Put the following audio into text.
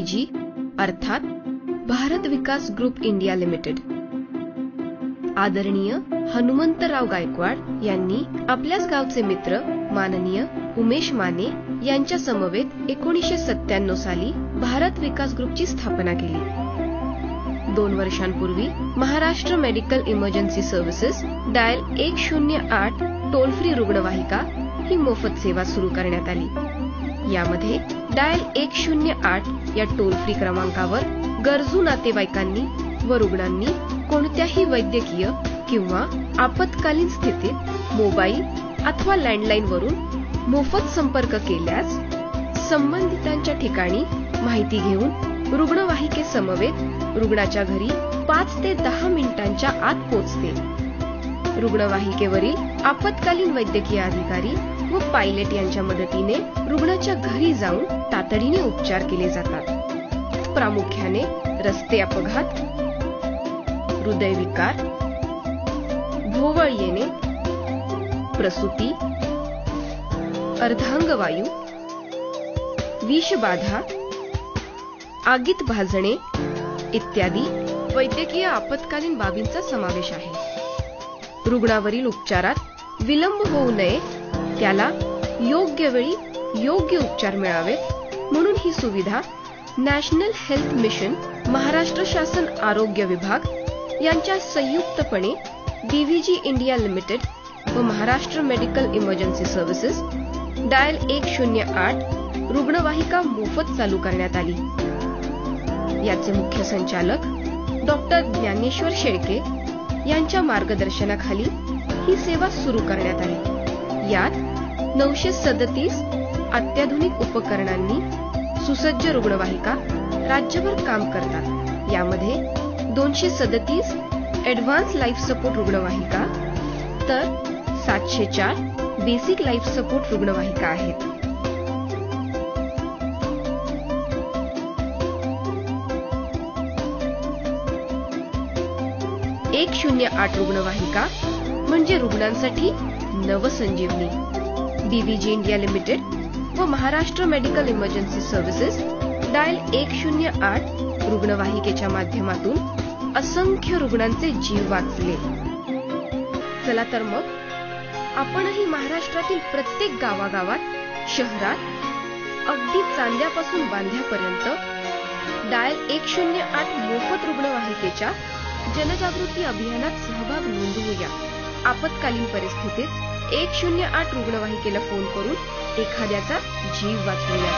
BVG अर्थात भारत विकास group India limited. आदरणीय हनुमंतराव गायकवाड यांनी आपल्याच गावचे मित्र माननीय उमेश माने यांच्या समवेत 1997 साली भारत विकास ग्रुपची स्थापना केली। 2 वर्षांपूर्वी Maharashtra medical emergency services dial 108 toll free रुग्णवाहिका ही मोफत सेवा सुरू करण्यात आली। यामध्ये डायल 108 या टोल फ्री क्रमांकावर गरजू नातेवाईकांनी व रुग्णांनी कोणत्याही वैद्यकीय किंवा आपत्कालीन स्थितीत मोबाईल अथवा लँडलाईन वरून मोफत संपर्क केल्यास संबंधितांच्या ठिकाणी माहिती घेऊन रुग्णवाहिकेसमवेत रुग्णाच्या घरी 5 ते 10 मिनिटांच्या आत पोहोचते। रुग्णवाहिकेवरील आपत्कालीन वैद्यकीय अधिकारी व पायलट यांच्या मदतीने रुग्णाच्या घरी जाऊन तातडीने उपचार केले जातात। प्रामुख्याने रस्ते अपघात, हृदयविकार, भोवळ येणे, प्रसूती, अर्धांगवायू, विषबाधा, आगीत भाजणे इत्यादी वैद्यकीय आपत्कालीन बाबींचा समावेश आहे। रुग्णावरील उपचारात विलंब होऊ नये, त्याला योग्य वेळी योग्य उपचार मिळावेत म्हणून ही सुविधा नॅशनल हेल्थ मिशन, महाराष्ट्र शासन आरोग्य विभाग यांच्या संयुक्तपणे BVG इंडिया लिमिटेड व Maharashtra medical emergency services dial 108 रुग्णवाहिका मोफत चालू करण्यात आली। याचे मुख्य संचालक डॉक्टर ज्ञानेश्वर शेळके यांच्या मार्गदर्शनाखाली ही सेवा सुरू करण्यात आली। यात 937 अत्याधुनिक उपकरणांनी सुसज्ज रुग्णवाहिका राज्यभर काम करतात। यामध्ये 237 ॲडव्हान्स लाईफ सपोर्ट रुग्णवाहिका तर 704 बेसिक लाईफ सपोर्ट रुग्णवाहिका आहेत। एक 108 रुग्णवाहिका म्हणजे रुग्णांसाठी नवसंजीवनी। BVG इंडिया लिमिटेड व Maharashtra medical emergency services dial 108 रुग्णवाहिकेच्या माध्यमातून असंख्य रुग्णांचे जीव वाचले। चला तर मग आपणही महाराष्ट्रातील प्रत्येक गावागावात, शहरात अगदी चांद्यापासून बांध्यापर्यंत डायल 108 मोफत रुग्णवाहिकेच्या जनजागृती अभियानात सहभाग नोंदवूया। आपत्कालीन परिस्थितीत 108 रुग्णवाहिकेला फोन करून एखाद्याचा जीव वाचवूया।